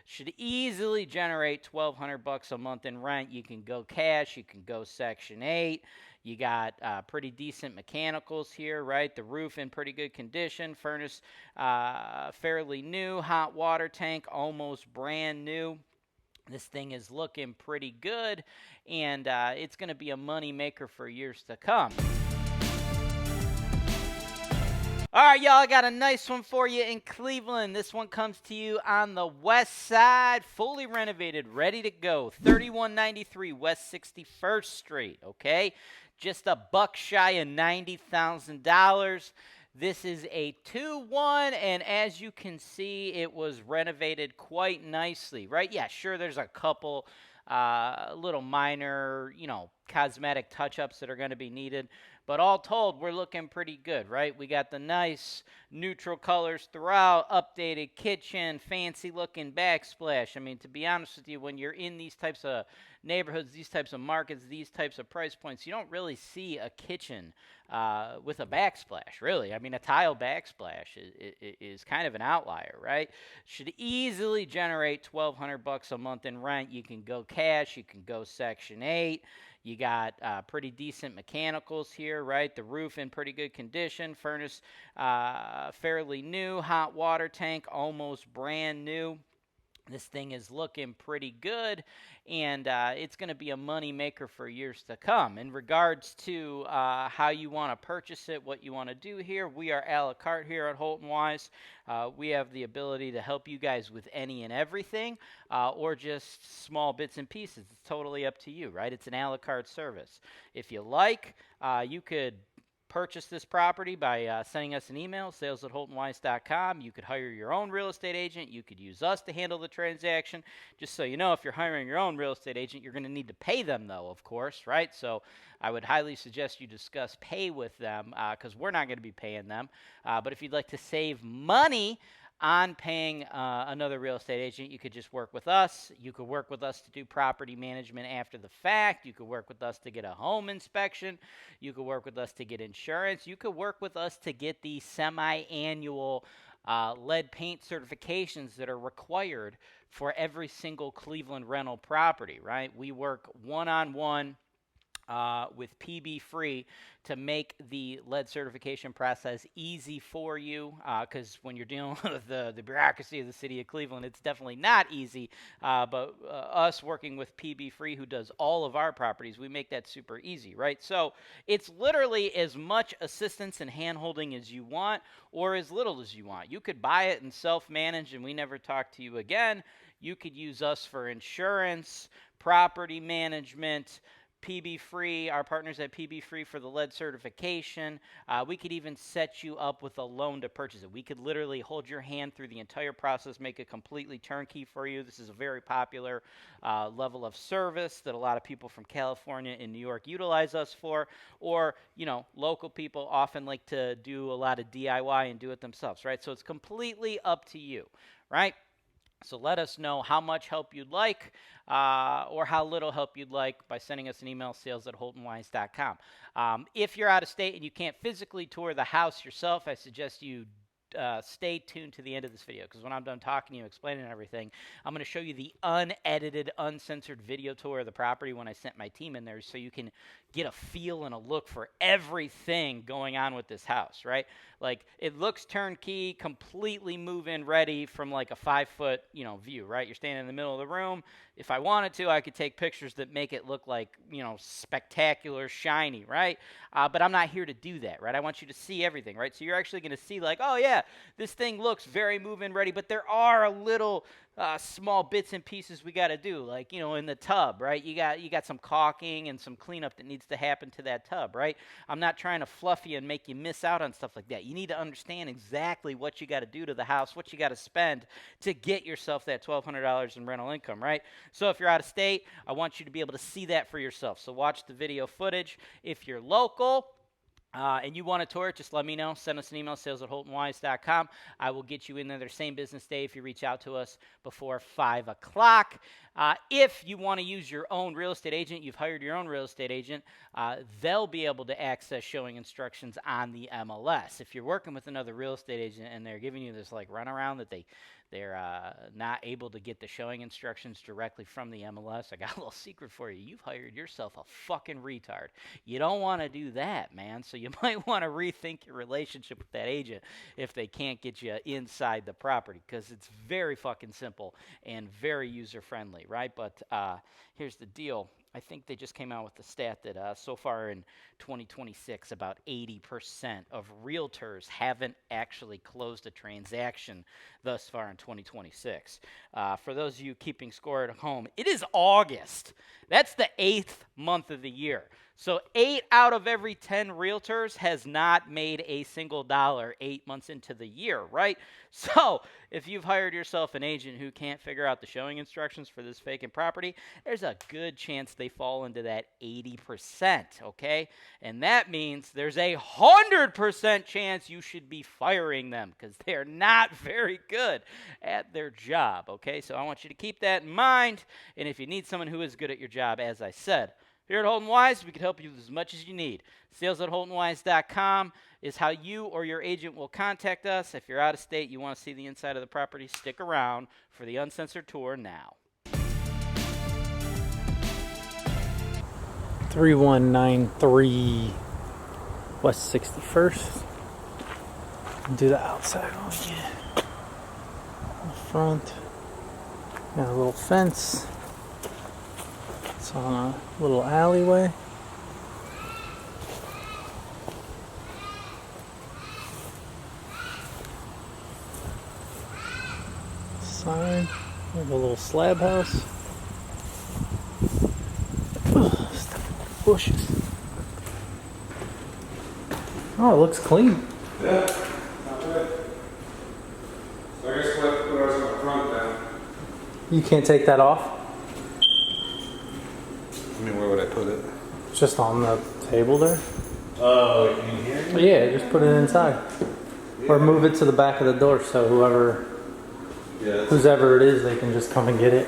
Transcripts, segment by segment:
Should easily generate 1,200 bucks a month in rent. You can go cash, you can go Section 8. You got pretty decent mechanicals here, right? The roof in pretty good condition, furnace fairly new, hot water tank almost brand new. This thing is looking pretty good, and it's going to be a money maker for years to come. All right, y'all, I got a nice one for you in Cleveland. This one comes to you on the west side, fully renovated, ready to go. 3193 West 61st Street, okay? Just a buck shy of $90,000. This is a 2-1, and as you can see, it was renovated quite nicely, right? Yeah, sure, there's a couple little minor, cosmetic touch-ups that are going to be needed. But all told, we're looking pretty good, right? We got the nice neutral colors throughout, updated kitchen, fancy-looking backsplash. I mean, to be honest with you, when you're in these types of neighborhoods, these types of markets, these types of price points, you don't really see a kitchen with a backsplash, really. I mean, a tile backsplash is kind of an outlier, right? Should easily generate 1,200 bucks a month in rent. You can go cash, you can go Section 8. You got pretty decent mechanicals here, right? The roof in pretty good condition, furnace fairly new, hot water tank almost brand new. This thing is looking pretty good, and it's going to be a money maker for years to come. In regards to how you want to purchase it, what you want to do here, we are a la carte here at HoltonWise. We have the ability to help you guys with any and everything, or just small bits and pieces. It's totally up to you, right? It's an a la carte service. If you like, you could purchase this property by sending us an email, sales@holtonwise.com. You could hire your own real estate agent. You could use us to handle the transaction. Just so you know, if you're hiring your own real estate agent, you're going to need to pay them, though, of course, right? So I would highly suggest you discuss pay with them because we're not going to be paying them. But if you'd like to save money on paying another real estate agent, you could just work with us. You could work with us to do property management after the fact. You could work with us to get a home inspection. You could work with us to get insurance. You could work with us to get the semi-annual lead paint certifications that are required for every single Cleveland rental property, right? We work one-on-one with PB Free to make the lead certification process easy for you, because when you're dealing with the bureaucracy of the city of Cleveland, it's definitely not easy. But us working with PB Free, who does all of our properties, we make that super easy, right? So it's literally as much assistance and hand-holding as you want or as little as you want. You could buy it and self-manage, and we never talk to you again. You could use us for insurance, property management, PB Free, our partners at PB Free for the lead certification. We could even set you up with a loan to purchase it. We could literally hold your hand through the entire process, make it completely turnkey for you. This is a very popular level of service that a lot of people from California and New York utilize us for. Or, local people often like to do a lot of DIY and do it themselves, right? So it's completely up to you, right? So let us know how much help you'd like or how little help you'd like by sending us an email, sales@holtonwise.com. If you're out of state and you can't physically tour the house yourself, I suggest you stay tuned to the end of this video, because when I'm done talking to you, explaining everything, I'm going to show you the unedited, uncensored video tour of the property when I sent my team in there, so you can get a feel and a look for everything going on with this house, right? Like, it looks turnkey, completely move-in ready from like a 5-foot, view, right? You're standing in the middle of the room. If I wanted to, I could take pictures that make it look like, spectacular, shiny, right? But I'm not here to do that, right? I want you to see everything, right? So you're actually going to see like, oh yeah, this thing looks very move-in ready, but there are a little small bits and pieces we got to do, like, in the tub, right? You got some caulking and some cleanup that needs to happen to that tub, right? I'm not trying to fluff you and make you miss out on stuff like that. You need to understand exactly what you got to do to the house, what you got to spend to get yourself that $1,200 in rental income, right? So if you're out of state, I want you to be able to see that for yourself. So watch the video footage. If you're local, and you want a tour, just let me know. Send us an email, sales@holtonwise.com. I will get you in there the same business day if you reach out to us before 5 o'clock. If you want to use your own real estate agent, you've hired your own real estate agent, they'll be able to access showing instructions on the MLS. If you're working with another real estate agent and they're giving you this like runaround that they're not able to get the showing instructions directly from the MLS. I got a little secret for you. You've hired yourself a fucking retard. You don't want to do that, man. So you might want to rethink your relationship with that agent if they can't get you inside the property, because it's very fucking simple and very user-friendly, right? But here's the deal. I think they just came out with the stat that so far in 2026, about 80% of realtors haven't actually closed a transaction thus far in 2026. For those of you keeping score at home, it is August. That's the 8th month of the year. So 8 out of every 10 realtors has not made a single dollar 8 months into the year, right? So if you've hired yourself an agent who can't figure out the showing instructions for this vacant property, there's a good chance they fall into that 80%, okay? And that means there's a 100% chance you should be firing them because they're not very good at their job, okay? So I want you to keep that in mind. And if you need someone who is good at your job, as I said, here at HoltonWise, we can help you with as much as you need. Sales@HoltonWise.com is how you or your agent will contact us. If you're out of state, you want to see the inside of the property, stick around for the uncensored tour now. 3193 West 61st. Do the outside one again. The front. Got a little fence. It's on a little alleyway. Side. We have a little slab house. Bushes. Oh, it looks clean. Yeah, not bad. So I guess what I was on the front then. You can't take that off? I mean, where would I put it? Just on the table there? Oh, in here? Yeah, just put it inside. Yeah. Or move it to the back of the door so whoever it is, they can just come and get it.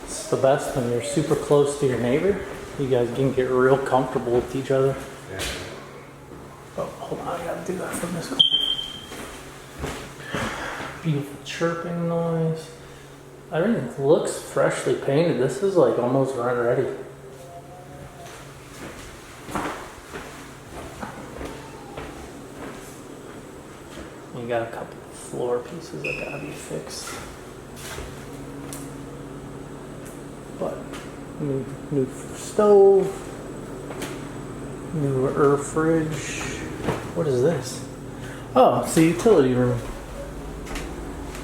It's the best when you're super close to your neighbor. You guys can get real comfortable with each other. Yeah. Oh, hold on, I gotta do that from this corner. Beautiful chirping noise. Everything looks freshly painted. This is like almost run ready. You got a couple of floor pieces that gotta be fixed. But new stove, new fridge. What is this? Oh, it's the utility room.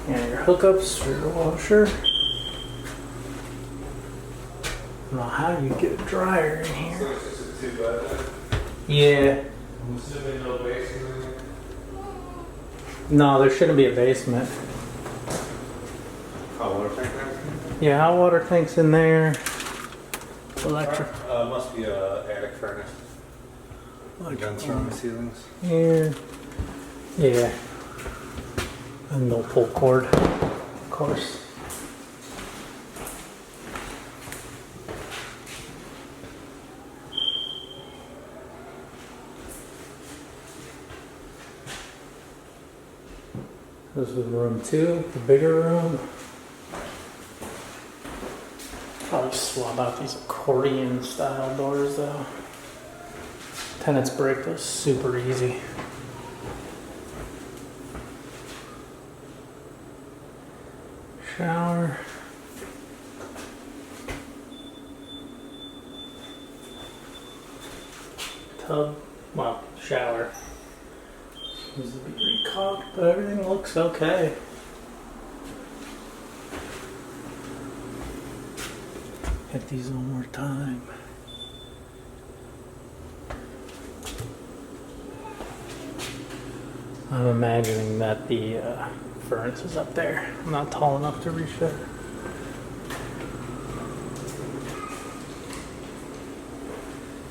And your hookups for your washer. I don't know how you get a dryer in here. So it's just a 2-bedroom? Yeah. I'm assuming no basement in there? No, there shouldn't be a basement. Hot water tank there? Yeah, hot water tank's in there. Electric. Must be a attic furnace. Vents around the ceilings. Here. Yeah. And no pull cord, of course. This is room 2, the bigger room. Probably swap out these accordion style doors though. Tenants break those super easy. Shower. Tub. Well, shower. Needs to be recaulked, but everything looks okay. Hit these one more time. I'm imagining that the furnace is up there. I'm not tall enough to reach there.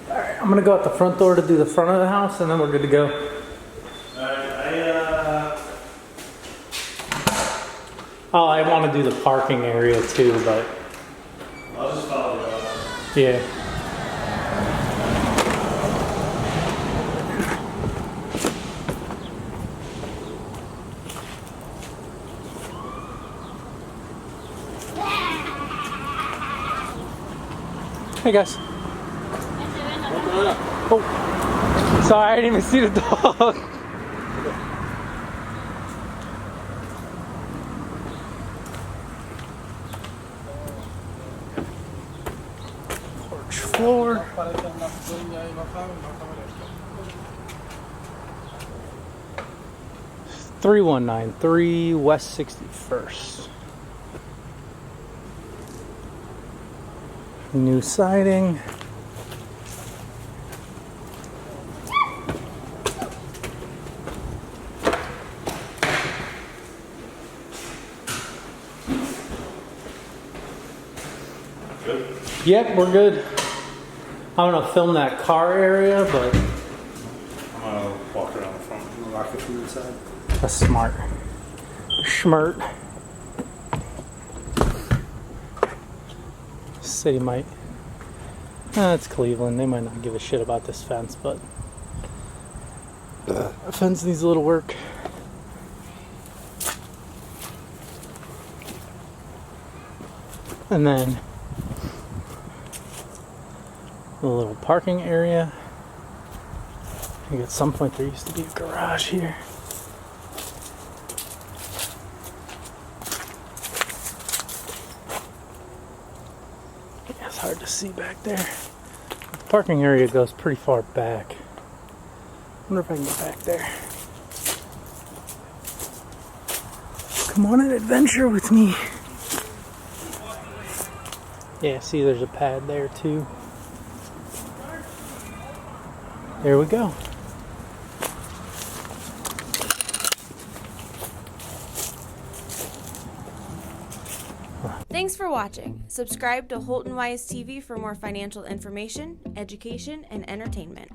Alright, I'm gonna go out the front door to do the front of the house and then we're good to go. Oh, I want to do the parking area too, but I'll just follow you up. yeah. Hey guys. Oh, sorry, I didn't even see the dog. Porch floor. 3193 West 61st. New siding. Good. Yep, we're good. I'm gonna film that car area, but I'm gonna walk around the front and lock it from the inside. that's smart. Schmert. City might. It's Cleveland. They might not give a shit about this fence, but the fence needs a little work. And then a little parking area. I think at some point there used to be a garage here. Yeah, it's hard to see back there. The parking area goes pretty far back. I wonder if I can get back there. Come on an adventure with me. Yeah, see there's a pad there too. There we go. Thanks for watching. Subscribe to HoltonWise TV for more financial information, education, and entertainment.